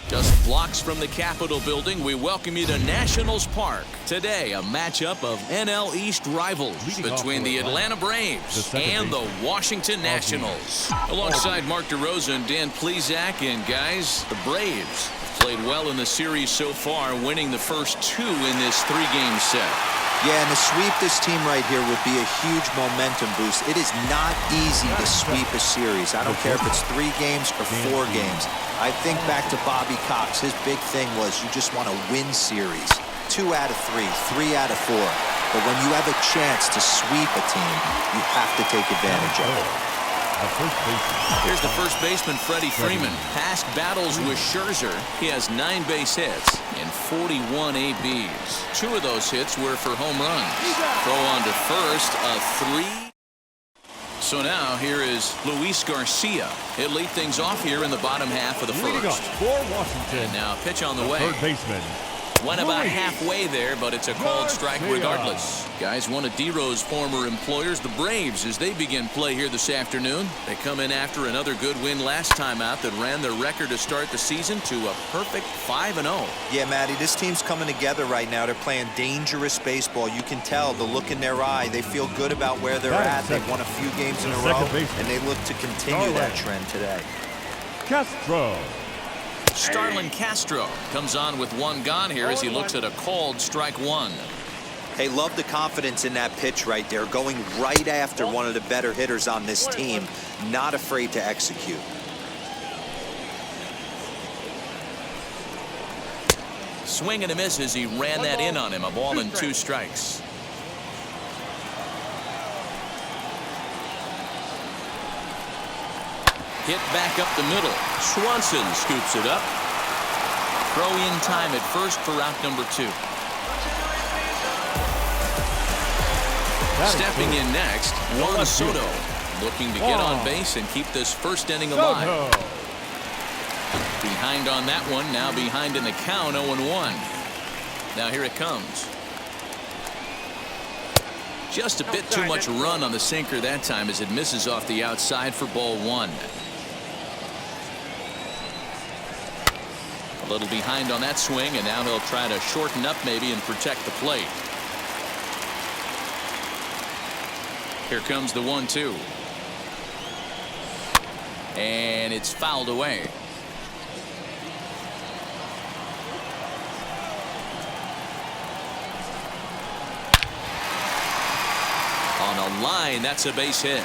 Just blocks from the Capitol building, we welcome you to Nationals Park. Today, a matchup of NL East rivals between the Atlanta Braves and the Washington Nationals. Alongside Mark DeRosa and Dan Plesac, and guys, the Braves played well in the series so far, winning the first two in this three-game set. Yeah, and to sweep this team right here would be a huge momentum boost. It is not easy to sweep a series. I don't care if it's 3 games or 4 games. I think back to Bobby Cox. His big thing was you just want to win series. 2 out of 3, 3 out of 4. But when you have a chance to sweep a team, you have to take advantage of it. Here's the first baseman, Freddy Freeman. Past battles with Scherzer. He has 9 base hits and 41 ABs. 2 of those hits were for home runs. Throw on to first, a 3. So now here is Luis Garcia. He'll lead things off here in the bottom half of the first. For Washington. And now pitch on the way. Third baseman. Went about halfway there, but it's a called strike regardless. Guys, one of D-Row's former employers, the Braves, as they begin play here this afternoon. They come in after another good win last time out that ran their record to start the season to a perfect 5-0. Yeah, Matty, this team's coming together right now. They're playing dangerous baseball. You can tell the look in their eye. They feel good about where they're at. They've won a few games in a row, and they look to continue that trend today. Castro. Starlin Castro comes on with 1 gone here as he looks at a called strike 1. Hey, love the confidence in that pitch right there, going right after one of the better hitters on this team, not afraid to execute. Swing and a miss as he ran that in on him. A ball and 2 strikes. Hit back up the middle. Swanson scoops it up. Throw in time at first for out number 2. Stepping in next, Juan Soto, looking to get on base and keep this first inning alive. Behind on that one, now behind in the count, 0-1. Now here it comes. Just a bit too much run on the sinker that time as it misses off the outside for ball 1. A little behind on that swing, and now he'll try to shorten up maybe and protect the plate. Here comes the 1-2. And it's fouled away. On a line, that's a base hit.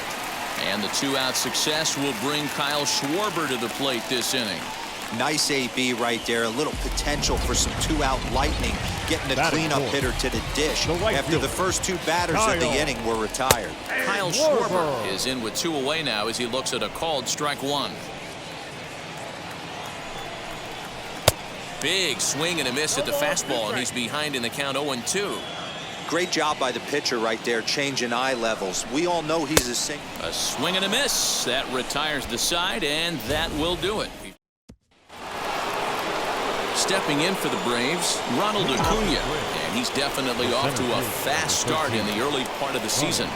And the 2-out success will bring Kyle Schwarber to the plate this inning. Nice AB right there. A little potential for some 2-out lightning, getting the cleanup hitter to the dish after the first 2 batters of the inning were retired. Kyle Schwarber is in with 2 away now as he looks at a called strike 1. Big swing and a miss at the fastball, and he's behind in the count 0-2. Great job by the pitcher right there, changing eye levels. We all know he's a sinker. A swing and a miss. That retires the side, and that will do it. Stepping in for the Braves, Ronald Acuna, and he's definitely off to a fast start in the early part of the season.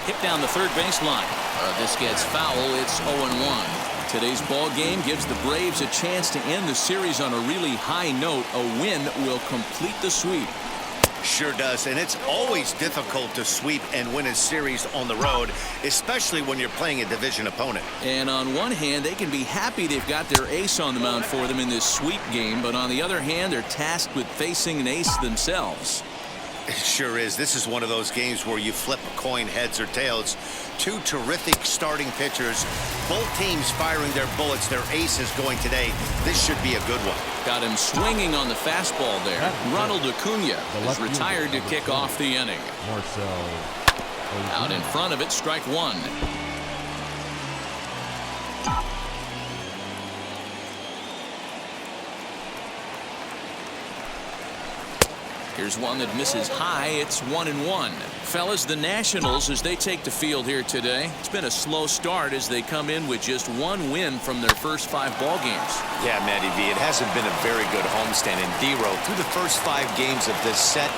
Hit down the third baseline. This gets foul. It's 0-1. Today's ball game gives the Braves a chance to end the series on a really high note. A win will complete the sweep. Sure does, and it's always difficult to sweep and win a series on the road, especially when you're playing a division opponent. And on one hand, they can be happy they've got their ace on the mound for them in this sweep game, but on the other hand, they're tasked with facing an ace themselves. It sure is. This is one of those games where you flip a coin heads or tails. 2 terrific starting pitchers, both teams firing their bullets. Their ace is going today. This should be a good one. Got him swinging on the fastball there. Ronald Acuna is retired to kick off the inning. Out in front of it, strike 1. Here's one that misses high. It's 1-1. Fellas, the Nationals, as they take the field here today, it's been a slow start as they come in with just 1 win from their first 5 ball games. Yeah, Matty V, it hasn't been a very good homestand in D-Row. Through the first 5 games of this set,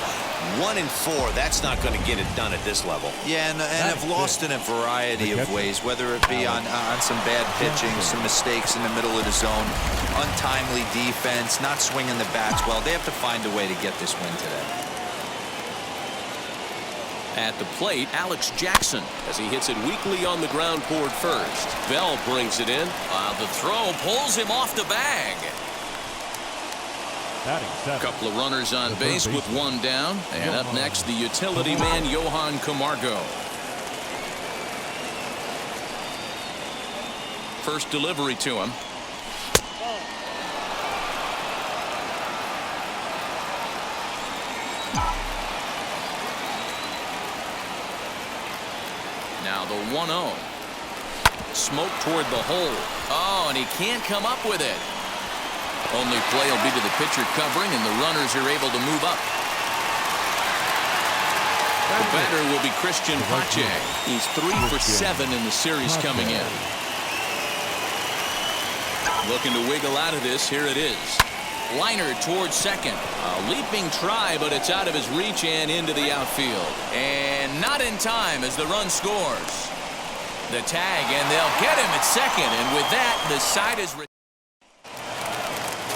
1-4, that's not going to get it done at this level. Yeah, and have lost in a variety of ways, whether it be on some bad pitching, some mistakes in the middle of the zone, untimely defense, not swinging the bats well. They have to find a way to get this win today. At the plate, Alex Jackson, as he hits it weakly on the ground toward first. Bell brings it in. The throw pulls him off the bag. A couple of runners on base with one down. And up next, the utility man, Johan Camargo. First delivery to him. Now the 1-0. Smoke toward the hole. Oh, and he can't come up with it. Only play will be to the pitcher covering, and the runners are able to move up. The batter will be Christian Pache. He's 3 for 7 in the series coming in. Looking to wiggle out of this. Here it is. Liner towards second. A leaping try, but it's out of his reach and into the outfield. And not in time as the run scores. The tag, and they'll get him at second. And with that, the side is...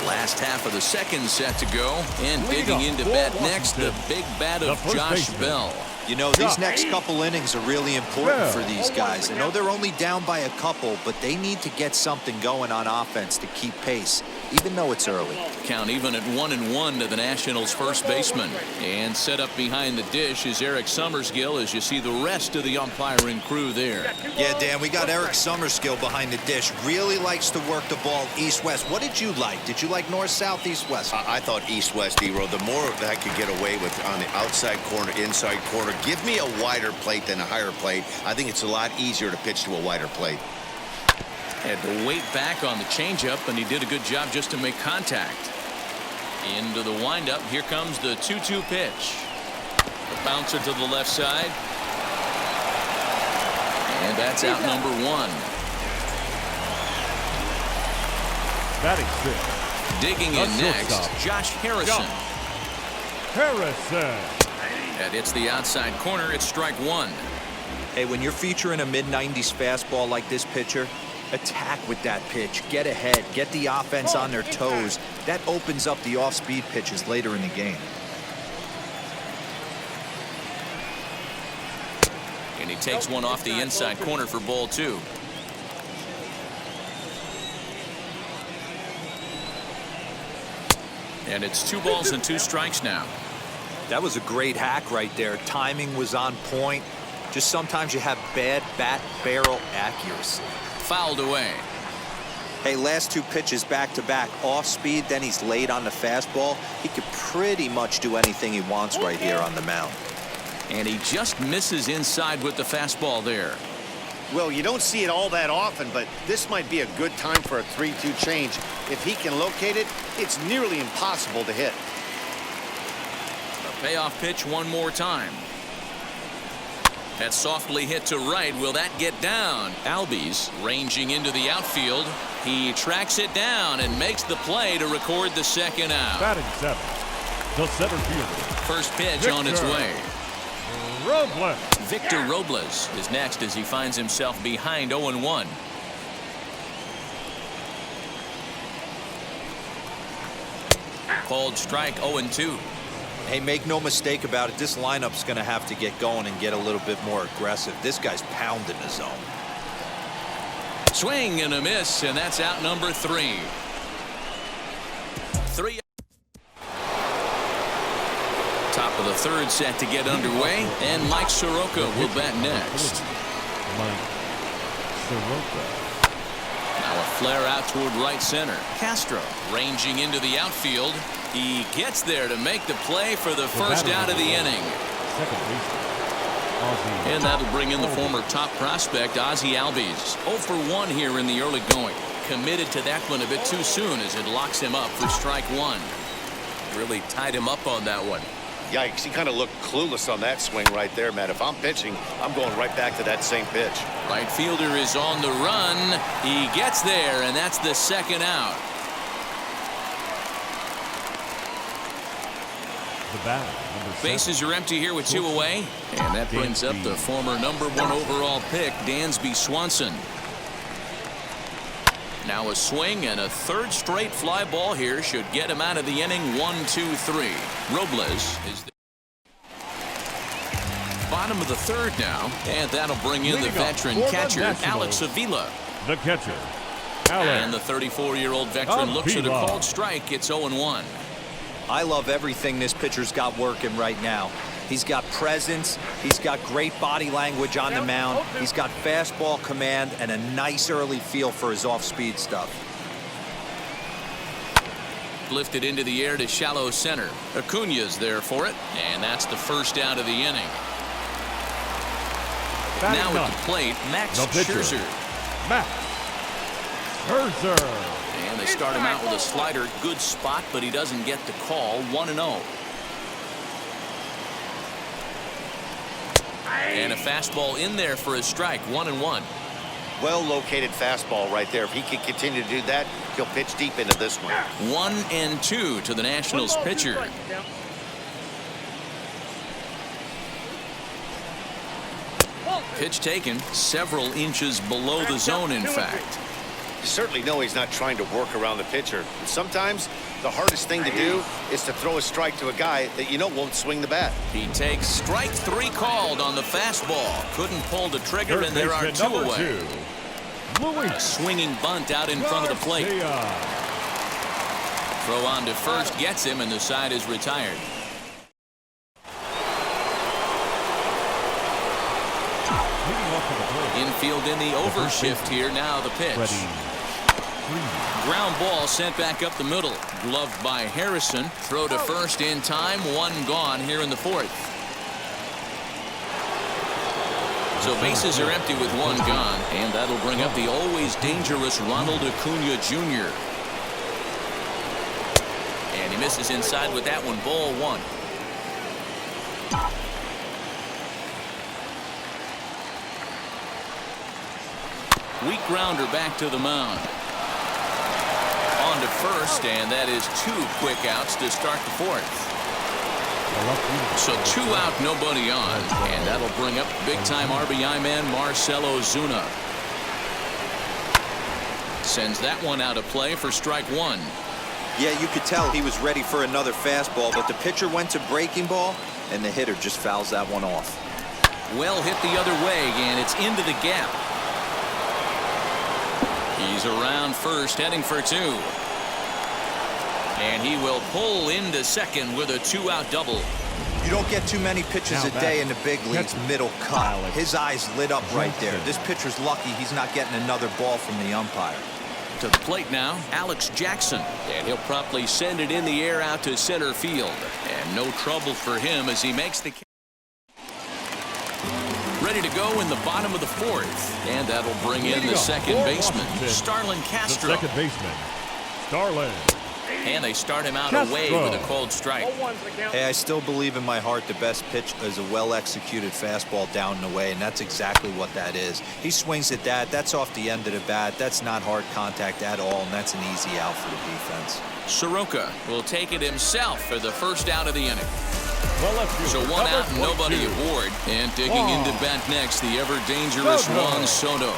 Last half of the second set to go, and digging into bat next, the big bat of Josh Bell. You know, these next couple innings are really important for these guys. I know they're only down by a couple, but they need to get something going on offense to keep pace, even though it's early. Count even at 1-1 to the Nationals' first baseman. And set up behind the dish is Eric Summersgill, as you see the rest of the umpiring crew there. Yeah, Dan, we got Eric Summersgill behind the dish. Really likes to work the ball east-west. What did you like? Did you like north-south, east-west? I thought east-west, D-Row. The more that I could get away with on the outside corner, inside corner, give me a wider plate than a higher plate. I think it's a lot easier to pitch to a wider plate. Had to wait back on the changeup, and he did a good job just to make contact. Into the windup. Here comes the 2-2 pitch. The bouncer to the left side. And that's out number 1. Batting fifth. Digging in next, Josh Harrison. And it's the outside corner. It's strike 1. Hey, when you're featuring a mid-90s fastball like this pitcher, attack with that pitch. Get ahead. Get the offense on their toes. That opens up the off-speed pitches later in the game. And he takes one off the inside corner for ball 2. And it's 2 balls and 2 strikes now. That was a great hack right there. Timing was on point. Just sometimes you have bad bat barrel accuracy. Fouled away. Hey, last 2 pitches back-to-back. Off speed, then he's late on the fastball. He could pretty much do anything he wants right here on the mound. And he just misses inside with the fastball there. Well, you don't see it all that often, but this might be a good time for a 3-2 change. If he can locate it, it's nearly impossible to hit. A payoff pitch one more time. That's softly hit to right. Will that get down? Albies ranging into the outfield. He tracks it down and makes the play to record the second out. Batting 7th, the center fielder. First pitch on its way. Robles. Victor Robles is next as he finds himself behind 0-1. Called strike 0-2. Hey, make no mistake about it. This lineup's going to have to get going and get a little bit more aggressive. This guy's pounding the zone. Swing and a miss, and that's out number 3. 3. Top of the third set to get underway, and Mike Soroka will bat next. Mike Soroka. Now a flare out toward right center. Castro ranging into the outfield. He gets there to make the play for the first out of the inning. Second baseman. And that'll bring in the former top prospect, Ozzie Albies. 0 for 1 here in the early going. Committed to that one a bit too soon as it locks him up for strike 1. Really tied him up on that one. Yikes, he kind of looked clueless on that swing right there, Matt. If I'm pitching, I'm going right back to that same pitch. Right fielder is on the run. He gets there, and that's the second out. The batter, number 7. Bases are empty here with 2 away. And that brings up the former #1 overall pick, Dansby Swanson. Now a swing and a 3rd straight fly ball here should get him out of the inning. 1-2-3. Robles is the bottom of the 3rd now, and that'll bring in the veteran catcher, Alex Avila. The catcher, And the 34-year-old veteran looks at a called strike. It's 0-1. I love everything this pitcher's got working right now. He's got presence, he's got great body language on the mound, he's got fastball command and a nice early feel for his off-speed stuff. Lifted into the air to shallow center. Acuna's there for it, and that's the 1st out of the inning. Now at the plate, Max Scherzer. Max Scherzer. And they start him out with a slider. Good spot, but he doesn't get the call. 1-0. And a fastball in there for a strike. 1-1. Well-located fastball right there. If he can continue to do that, he'll pitch deep into this one. 1-2 to the Nationals pitcher. Pitch taken several inches below the zone, in fact. You certainly know he's not trying to work around the pitcher. Sometimes the hardest thing to do is to throw a strike to a guy that you know won't swing the bat. He takes strike 3 called on the fastball. Couldn't pull the trigger, and there are 2 away. A swinging bunt out in front of the plate. Throw on to first gets him, and the side is retired. Infield in the overshift here. Now the pitch. Ground ball sent back up the middle. Gloved by Harrison. Throw to first in time. 1 gone here in the 4th. So bases are empty with 1 gone. And that'll bring up the always dangerous Ronald Acuna Jr. And he misses inside with that one. Ball 1. Weak grounder back to the mound. On to first, and that is 2 quick outs to start the 4th. So 2 out, nobody on, and that'll bring up big-time RBI man Marcell Ozuna. Sends that one out of play for strike 1. Yeah, you could tell he was ready for another fastball, but the pitcher went to breaking ball, and the hitter just fouls that one off. Well hit the other way, and it's into the gap. He's around first, heading for 2. And he will pull into second with a 2-out double. You don't get too many pitches a day in the big leagues middle cut. His eyes lit up right there. This pitcher's lucky he's not getting another ball from the umpire. To the plate now, Alex Jackson. And he'll promptly send it in the air out to center field. And no trouble for him as he makes the catch. Ready to go in the bottom of the 4th. And that'll bring in the second baseman, Starlin Castro. The second baseman, Starlin. And they start him out away with a called strike. Hey, I still believe in my heart the best pitch is a well-executed fastball down and away, and that's exactly what that is. He swings at that. That's off the end of the bat. That's not hard contact at all, and that's an easy out for the defense. Soroka will take it himself for the 1st out of the inning. So 1 out and nobody aboard. And digging into bat next, the ever-dangerous Juan Soto.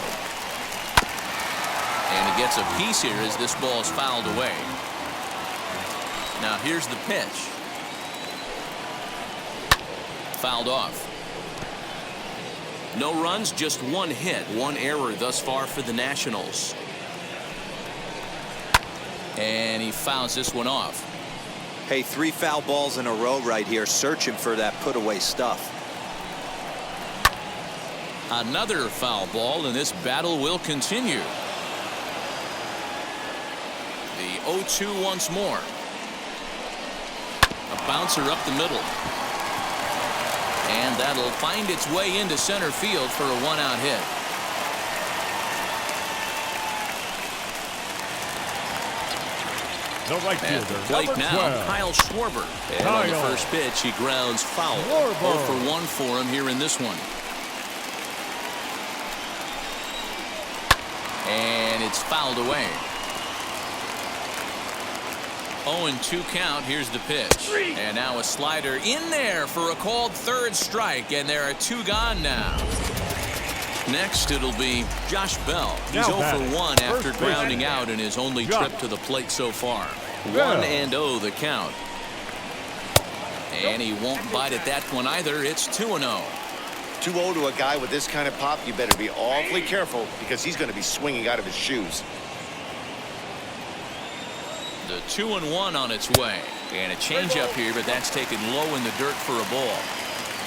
And he gets a piece here as this ball is fouled away. Now here's the pitch. Fouled off. No runs, just 1 hit, 1 error thus far for the Nationals. And he fouls this one off. Hey, 3 foul balls in a row right here, searching for that put-away stuff. Another foul ball, and this battle will continue. The 0-2 once more. A bouncer up the middle. And that'll find its way into center field for a 1-out hit. The right At the fielder, plate number now, 12. Kyle Schwarber. And on the first pitch, he grounds foul. 0 for 1 for him here in this one. And it's fouled away. 0-2 count. Here's the pitch. And now a slider in there for a called third strike. And there are 2 gone now. Next, it'll be Josh Bell. He's 0 for 1 after grounding out in his only trip to the plate so far. 1-0 the count. And he won't bite at that one either. It's 2-0. 2-0 to a guy with this kind of pop, you better be awfully careful because he's going to be swinging out of his shoes. The 2-1 on its way. And a changeup here, but that's taken low in the dirt for a ball.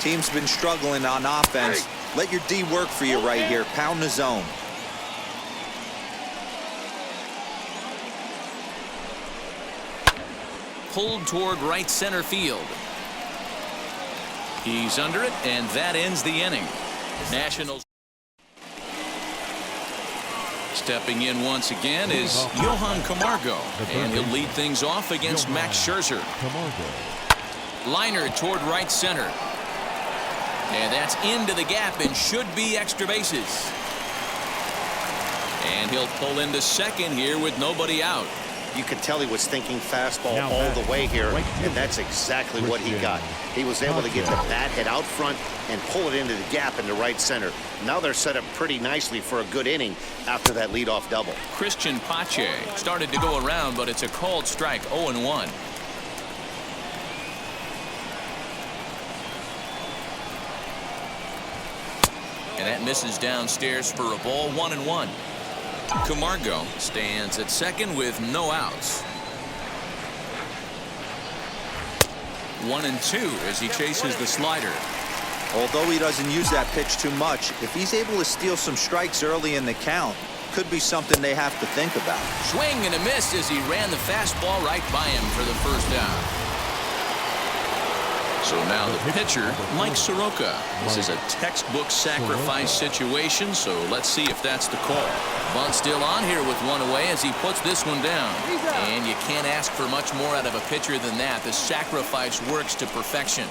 Team's been struggling on offense. Let your D work for you right here. Pound the zone. Pulled toward right center field. He's under it, and that ends the inning. Nationals. Stepping in once again is Johan Camargo, and he'll lead things off against Max Scherzer. Liner toward right center. And that's into the gap and should be extra bases. And he'll pull into second here with nobody out. You could tell he was thinking fastball all the way here, and that's exactly what he got. He was able to get the bat head out front and pull it into the gap into right center. Now they're set up pretty nicely for a good inning after that leadoff double. Christian Pache started to go around, but it's a called strike. 0-1. And that misses downstairs for a ball. 1-1. Camargo stands at second with no outs. 1-2 as he chases the slider. Although he doesn't use that pitch too much, if he's able to steal some strikes early in the count, could be something they have to think about. Swing and a miss as he ran the fastball right by him for the first out. So now the pitcher, Mike Soroka. This is a textbook sacrifice situation, so let's see if that's the call. Bunt still on here with one away as he puts this one down. And you can't ask for much more out of a pitcher than that. The sacrifice works to perfection.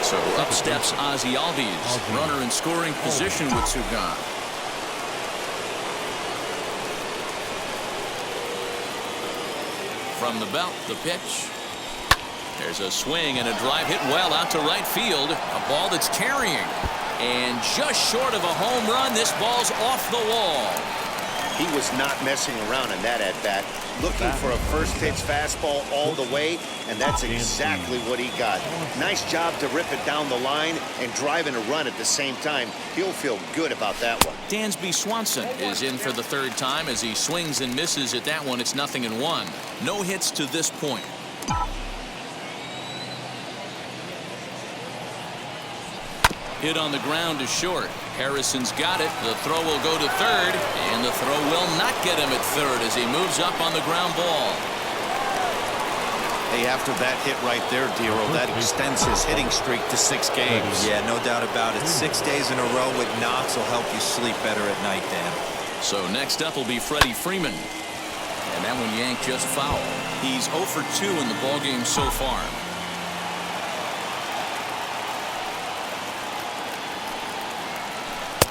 So up steps Ozzie Albies, runner in scoring position with 2 gone. From the belt, the pitch. There's a swing and a drive hit well out to right field. A ball that's carrying. And just short of a home run, this ball's off the wall. He was not messing around in that at-bat. Looking for a first-pitch fastball all the way, and that's exactly what he got. Nice job to rip it down the line and drive in a run at the same time. He'll feel good about that one. Dansby Swanson is in for the 3rd time as he swings and misses at that one. It's 0-1. No hits to this point. Hit on the ground is short. Harrison's got it. The throw will go to third, and the throw will not get him at third as he moves up on the ground ball. Hey, after that hit right there, Dero, that extends his hitting streak to 6 games. Yeah, no doubt about it. 6 days in a row with knocks will help you sleep better at night, Dan. So next up will be Freddy Freeman. And that one yanked just foul. He's 0 for 2 in the ballgame so far.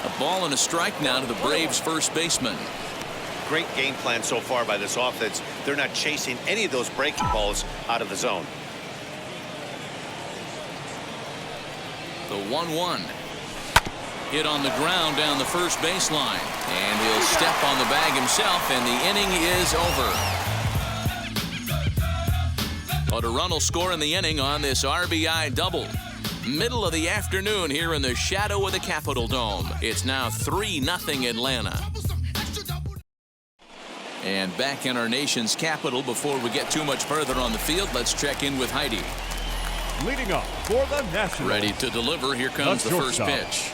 A ball and a strike now to the Braves' first baseman. Great game plan so far by this offense. They're not chasing any of those breaking balls out of the zone. The 1-1. Hit on the ground down the first baseline. And he'll step on the bag himself, and the inning is over. But a run will score in the inning on this RBI double. Middle of the afternoon here in the shadow of the Capitol Dome. It's now 3-0 Atlanta. And back in our nation's capital, before we get too much further on the field, let's check in with Heidi. Leading up for the Nationals. Ready to deliver. Here comes the first pitch.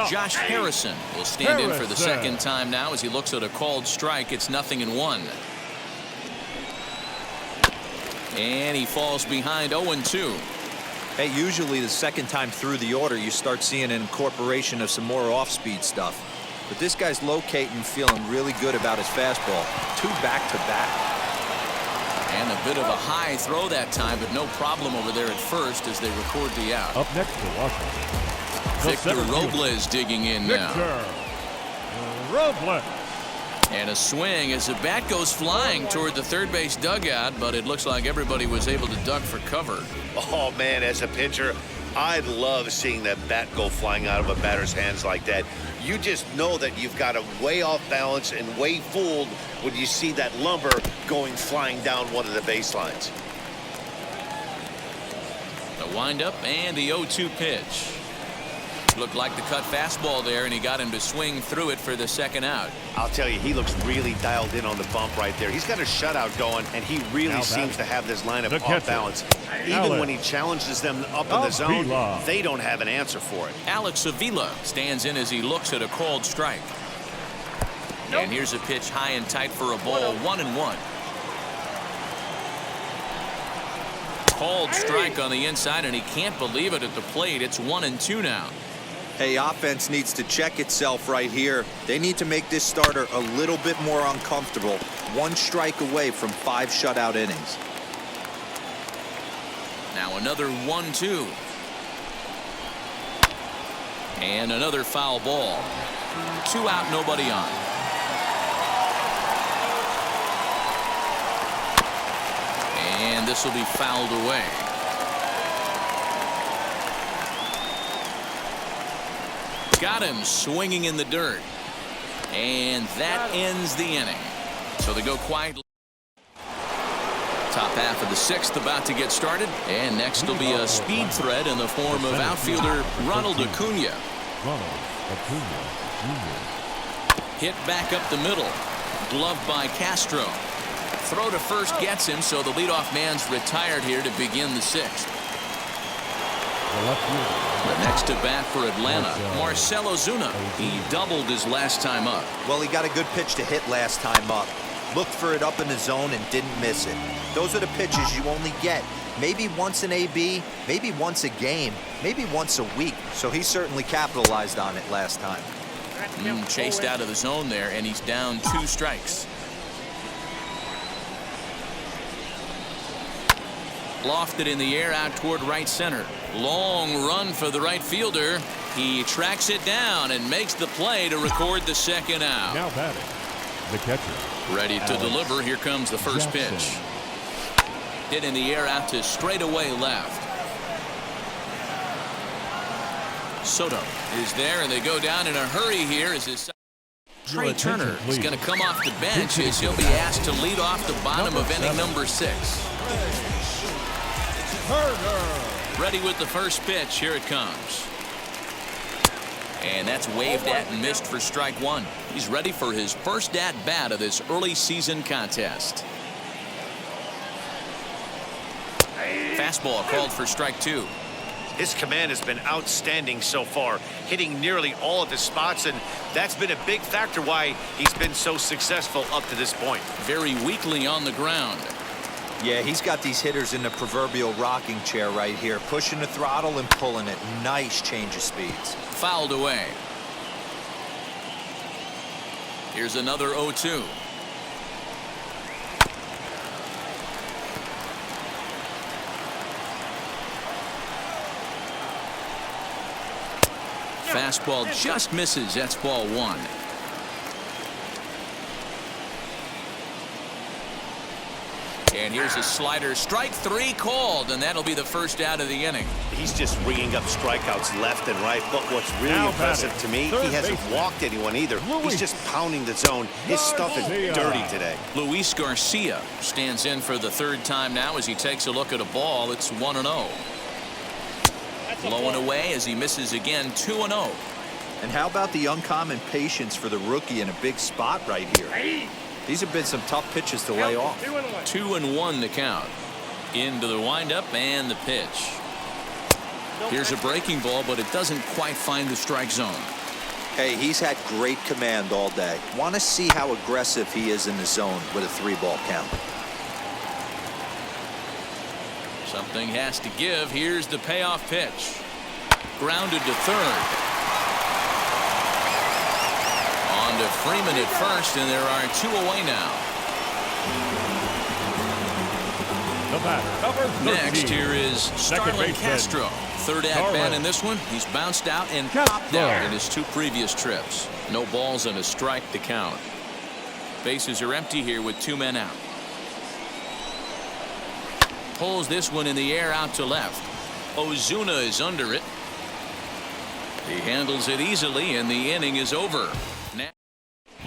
Josh Harrison will stand in for the 2nd time now as he looks at a called strike. It's 0-1. And he falls behind 0-2. Hey, usually the 2nd time through the order, you start seeing an incorporation of some more off-speed stuff. But this guy's locating, feeling really good about his fastball. 2 back-to-back. And a bit of a high throw that time, but no problem over there at first as they record the out. Up next to Washington. Victor Robles digging in now. Victor Robles. And a swing as the bat goes flying toward the third base dugout, but it looks like everybody was able to duck for cover. Oh, man, as a pitcher, I love seeing that bat go flying out of a batter's hands like that. You just know that you've got a way off balance and way fooled when you see that lumber going flying down one of the baselines. The windup and the 0-2 pitch. Looked like the cut fastball there, and he got him to swing through it for the second out. I'll tell you, he looks really dialed in on the bump right there. He's got a shutout going, and he really seems to have this lineup off balance. Even when he challenges them up in the zone, they don't have an answer for it. Alex Avila stands in as he looks at a called strike. And here's a pitch high and tight for a ball, 1-1. Called strike on the inside, and he can't believe it at the plate. It's 1-2 now. Hey, offense needs to check itself right here. They need to make this starter a little bit more uncomfortable. 1 strike away from 5 shutout innings. Now another 1-2. And another foul ball. 2 out, nobody on. And this will be fouled away. Got him swinging in the dirt. And that ends the inning. So they go quietly. Top half of the 6th about to get started. And next will be a speed threat in the form of outfielder Ronald Acuna. Hit back up the middle. Gloved by Castro. Throw to first gets him, so the leadoff man's retired here to begin the 6th. The next to bat for Atlanta, Marcell Ozuna. He doubled his last time up. Well, he got a good pitch to hit last time up. Looked for it up in the zone and didn't miss it. Those are the pitches you only get maybe once an AB, maybe once a game, maybe once a week. So he certainly capitalized on it last time. Chased out of the zone there, and he's down 2 strikes. Lofted in the air out toward right center. Long run for the right fielder. He tracks it down and makes the play to record the second out. Now batting, the catcher. Ready to deliver. Here comes the first pitch. Hit in the air out to straightaway left. Soto is there, and they go down in a hurry here as his Trey Turner is going to come off the bench as he'll be asked to lead off the bottom of inning number 6. Ready with the first pitch. Here it comes. And that's waved at and missed for strike 1. He's ready for his first at-bat of this early season contest. Fastball called for strike 2. His command has been outstanding so far, hitting nearly all of his spots, and that's been a big factor why he's been so successful up to this point. Very weakly on the ground. Yeah, he's got these hitters in the proverbial rocking chair right here, pushing the throttle and pulling it. Nice change of speeds. Fouled away. Here's another 0-2. Fastball just misses. That's ball 1. And here's a slider. Strike 3 called, and that'll be the first out of the inning. He's just ringing up strikeouts left and right, but what's really impressive to me, he hasn't walked anyone either. He's just pounding the zone. His stuff is dirty today. Luis Garcia stands in for the 3rd time now as he takes a look at a ball. It's 1-0. Blowing away as he misses again. 2-0. And how about the uncommon patience for the rookie in a big spot right here? These have been some tough pitches to lay off. 2-1 the count. Into the windup and the pitch. Here's a breaking ball, but it doesn't quite find the strike zone. Hey, he's had great command all day. Want to see how aggressive he is in the zone with a 3-ball count. Something has to give. Here's the payoff pitch. Grounded to third. On to Freeman at first, and there are 2 away now. Next, here is Starlin Castro. 3rd at-bat in this one. He's bounced out and popped out in his 2 previous trips. No balls and a strike to count. Bases are empty here with 2 men out. Pulls this one in the air out to left. Ozuna is under it. He handles it easily, and the inning is over. Now,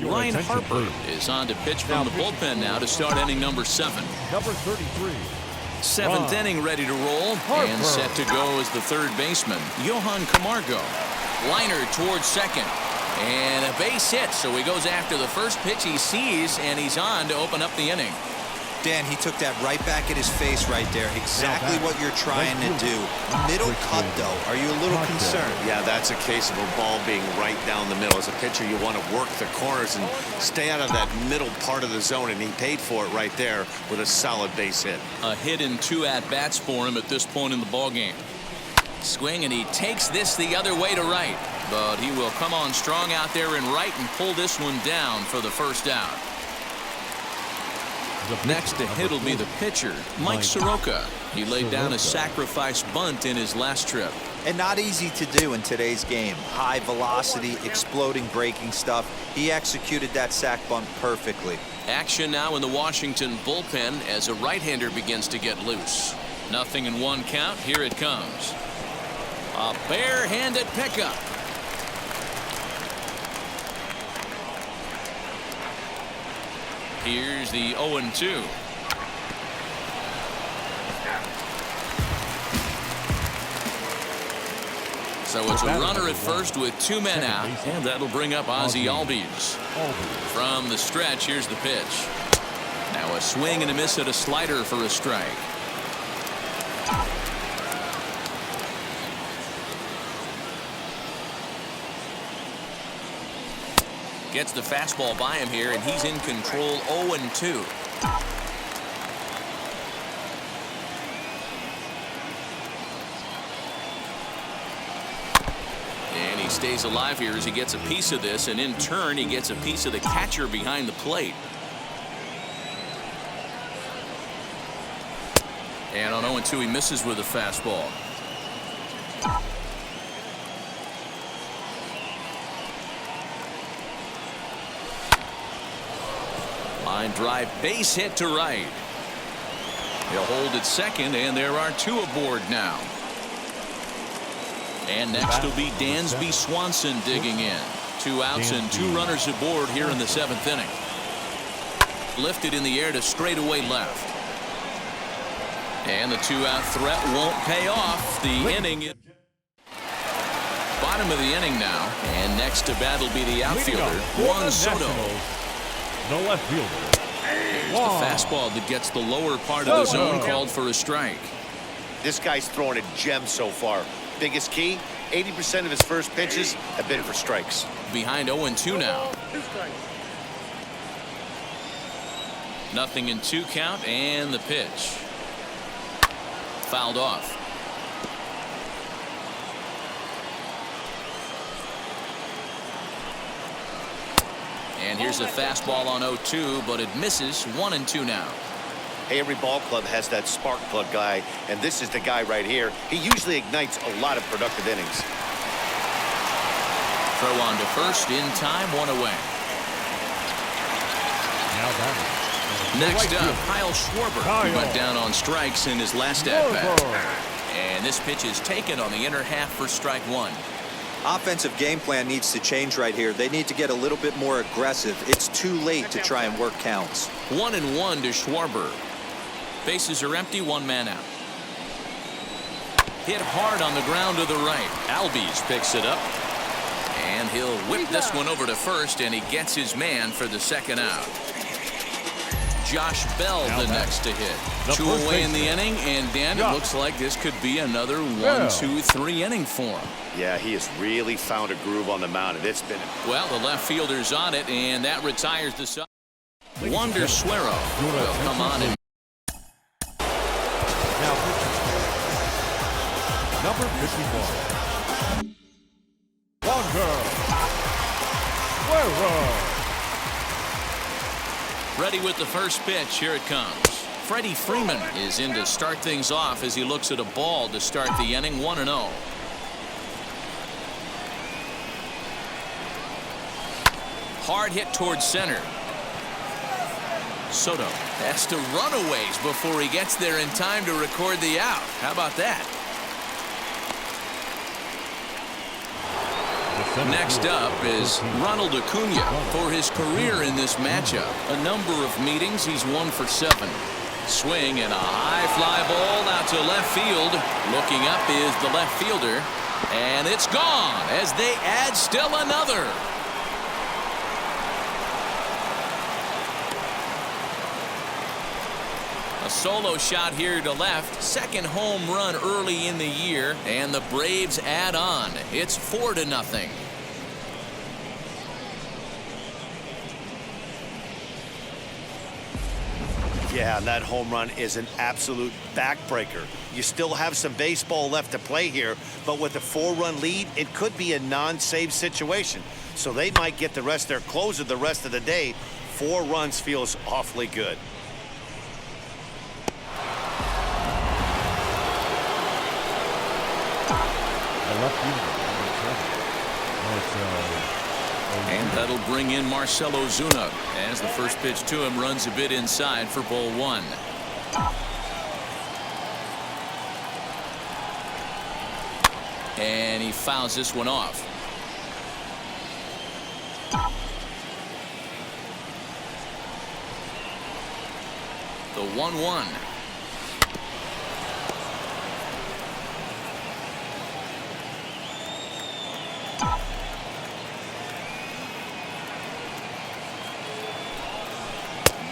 Ryan Harper is on to pitch from the bullpen now to start inning number 7. Number 33. 7th inning ready to roll and set to go as the third baseman, Johan Camargo. Liner towards second. And a base hit, so he goes after the first pitch he sees, and he's on to open up the inning. Dan, he took that right back at his face right there. Exactly what you're trying to do. Middle cut, though. Are you a little concerned? Yeah, that's a case of a ball being right down the middle. As a pitcher, you want to work the corners and stay out of that middle part of the zone, and he paid for it right there with a solid base hit. A hit and 2 at-bats for him at this point in the ballgame. Swing, and he takes this the other way to right. But he will come on strong out there in right and pull this one down for the first out. Next to hit will be the pitcher, Mike Soroka. He laid down a sacrifice bunt in his last trip. And not easy to do in today's game. High velocity, exploding breaking stuff. He executed that sac bunt perfectly. Action now in the Washington bullpen as a right-hander begins to get loose. 0-1 count. Here it comes. A bare-handed pickup. Here's the 0-2. So it's a runner at first with 2 men out, and that'll bring up Ozzie Albies. From the stretch, here's the pitch. Now a swing and a miss at a slider for a strike. Gets the fastball by him here, and he's in control. 0-2. And he stays alive here as he gets a piece of this, and in turn he gets a piece of the catcher behind the plate. And on 0-2 he misses with a fastball. Line drive, base hit to right. He'll hold at second, and there are 2 aboard now. And next will be Dansby Swanson digging in. 2 outs and 2 runners aboard here in the 7th inning. Lifted in the air to straightaway left. And the 2-out threat won't pay off. The inning is bottom of the inning now. And next to bat will be the outfielder, Juan Soto. No left fielder. Here's the fastball that gets the lower part of the zone called for a strike. This guy's throwing a gem so far. Biggest key, 80% of his first pitches have been for strikes. Behind 0-2 now. 0-2 count, and the pitch. Fouled off. And here's a fastball on 0-2, but it misses. 1-2 now. Hey, every ball club has that spark plug guy, and this is the guy right here. He usually ignites a lot of productive innings. Throw on to first in time, 1 away. Next up, Kyle Schwarber. He went down on strikes in his last at-bat. And this pitch is taken on the inner half for strike 1. Offensive game plan needs to change right here. They need to get a little bit more aggressive. It's too late to try and work counts. 1-1 to Schwarber. Bases are empty, 1 man out. Hit hard on the ground to the right. Albies picks it up. And he'll whip this one over to first, and he gets his man for the 2nd out. Josh Bell the next to hit. 2 away in the inning, and Dan, it looks like this could be another 1-2-3 inning for him. Yeah, he has really found a groove on the mound, and it's been... Well, the left fielder's on it, and that retires the side. Wander Suero will come on and... Number 51. Wander Suero. Ready with the first pitch. Here it comes. Freddy Freeman is in to start things off as he looks at a ball to start the inning. 1-0. Hard hit towards center. Soto has to run a ways before he gets there in time to record the out. How about that? Next up is Ronald Acuna for his career in this matchup. A number of meetings, he's 1 for 7. Swing and a high fly ball out to left field. Looking up is the left fielder, and it's gone as they add still another. A solo shot here to left. Second home run early in the year, and the Braves add on. It's 4-0. Yeah, that home run is an absolute backbreaker. You still have some baseball left to play here, but with a 4-run lead, it could be a non-save situation. So they might get the rest their closer the rest of the day. 4 runs feels awfully good. And that'll bring in Marcell Ozuna as the first pitch to him runs a bit inside for ball 1. And he fouls this one off. The 1-1.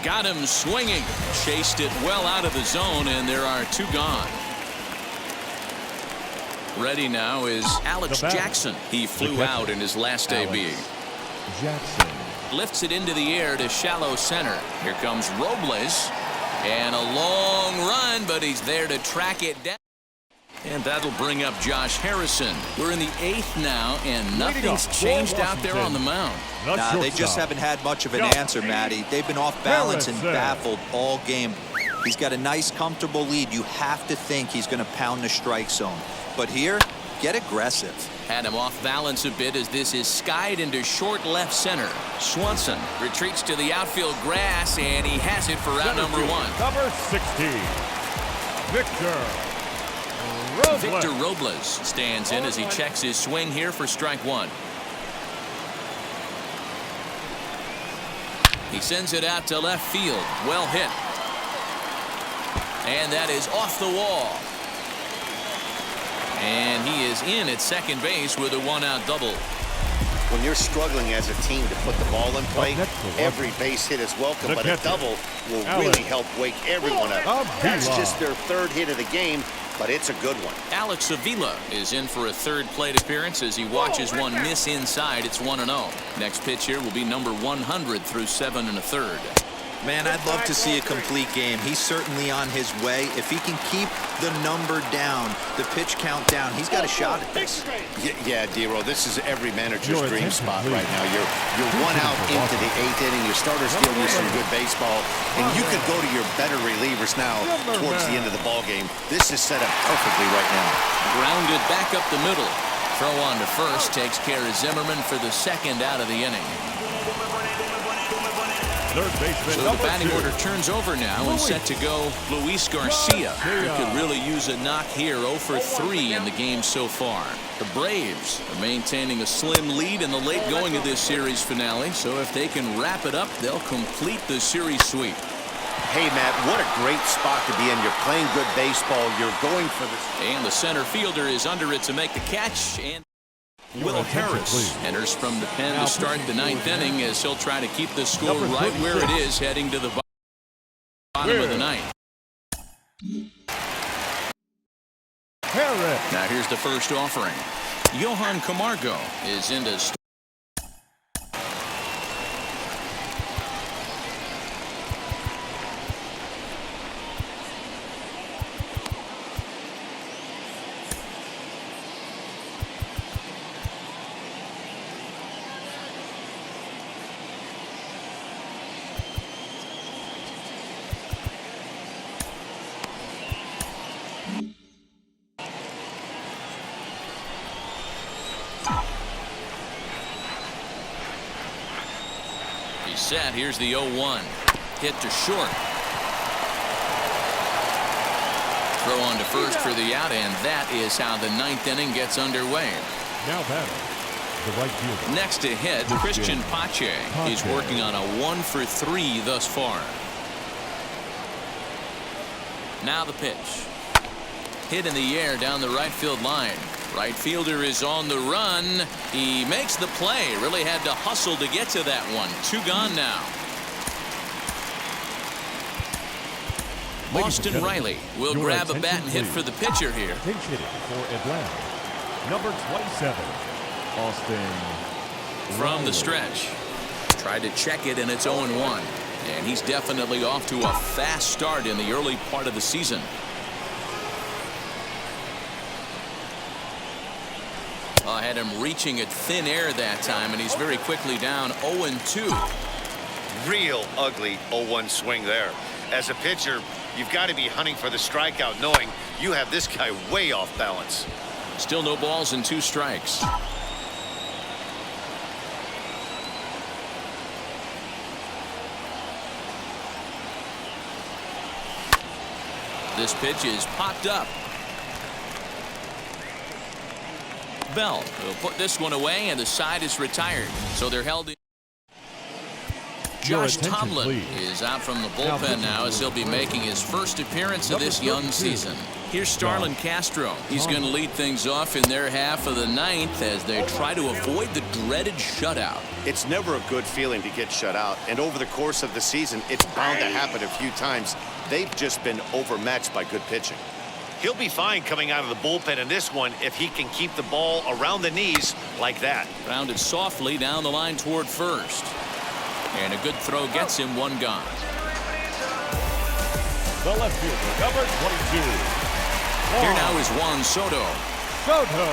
Got him swinging. Chased it well out of the zone, and there are 2 gone. Ready now is Alex Jackson. He flew out in his last AB. Jackson lifts it into the air to shallow center. Here comes Robles, and a long run, but he's there to track it down. And that'll bring up Josh Harrison. We're in the 8th now, and nothing's changed out there on the mound. Nah, they just haven't had much of an answer, Matty. They've been off balance and baffled all game. He's got a nice, comfortable lead. You have to think he's going to pound the strike zone. But here, get aggressive. Had him off balance a bit as this is skied into short left center. Swanson retreats to the outfield grass, and he has it for out number 1. Number 16, Victor Robles stands in as he checks his swing here for strike 1. He sends it out to left field. Well hit. And that is off the wall. And he is in at second base with a 1-out double. When you're struggling as a team to put the ball in play, every base hit is welcome, but a double will really help wake everyone up. That's just their 3rd hit of the game, but it's a good one. Alex Avila is in for a 3rd plate appearance as he watches one miss inside. It's 1-0. Next pitch here will be number 100 through 7 1/3. Man, I'd love to see a complete game. He's certainly on his way. If he can keep the number down, the pitch count down, he's got a shot at this. Yeah, D-Roll, this is every manager's dream spot right now. You're 1 out into the 8th inning. Your starter's giving you some good baseball, and you could go to your better relievers now towards the end of the ball game. This is set up perfectly right now. Grounded back up the middle. Throw on to first takes care of Zimmerman for the 2nd out of the inning. So the batting order turns over now and set to go Luis Garcia, who could really use a knock here. 0 for 3 in the game so far. The Braves are maintaining a slim lead in the late going of this series finale, so if they can wrap it up, they'll complete the series sweep. Hey, Matt, what a great spot to be in. You're playing good baseball. You're going for this. And the center fielder is under it to make the catch. And Will Harris enters from the pen to start the 9th inning as he'll try to keep the score right where it is heading to the bottom of the 9th. Now here's the first offering. Johan Camargo is into set. Here's the 0-1. Hit to short. Throw on to first for the out, and that is how the ninth inning gets underway. Now batting, the right fielder. Next to hit, Christian Pache is working on a 1-for-3 thus far. Now the pitch. Hit in the air down the right field line. Right fielder is on the run. He makes the play. Really had to hustle to get to that one. 2 gone now. Austin Riley will grab a bat and hit for the pitcher here. Pinch hitting for Atlanta, number 27, Austin From the stretch. Tried to check it, and it's 0-1. And he's definitely off to a fast start in the early part of the season. I had him reaching at thin air that time, and he's very quickly down 0-2. Real ugly 0-1 swing there. As a pitcher, you've got to be hunting for the strikeout, knowing you have this guy way off balance. Still no balls and 2 strikes. This pitch is popped up. Bell will put this one away, and the side is retired. So they're held in. Josh Tomlin is out from the bullpen now as he'll be making his first appearance of this young season. Here's Starlin Castro. He's going to lead things off in their half of the ninth as they try to avoid the dreaded shutout. It's never a good feeling to get shut out, and over the course of the season, it's bound to happen a few times. They've just been overmatched by good pitching. He'll be fine coming out of the bullpen in this one if he can keep the ball around the knees like that. Grounded softly down the line toward first. And a good throw gets him 1 gone. The left fielder, number 22. Here now is Juan Soto. Soto.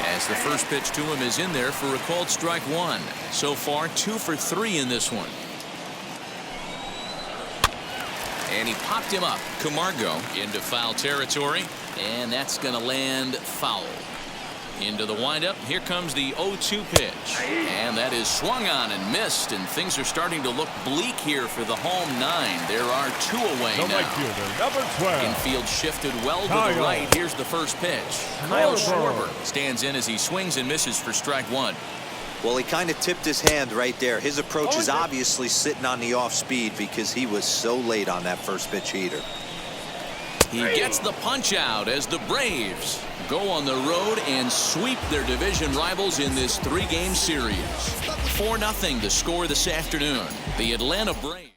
As the first pitch to him is in there for a called strike 1. So far 2 for 3 in this one. And he popped him up. Camargo into foul territory, and that's going to land foul. Into the windup. Here comes the 0-2 pitch. And that is swung on and missed, and things are starting to look bleak here for the home 9. There are 2 away The now. right fielder, number 12. Infield shifted well to the right. Here's the first pitch. Kyle Schwarber stands in as he swings and misses for strike 1. Well, he kind of tipped his hand right there. His approach is obviously sitting on the off speed because he was so late on that first pitch heater. He gets the punch out as the Braves go on the road and sweep their division rivals in this 3-game series. 4-0 the score this afternoon. The Atlanta Braves.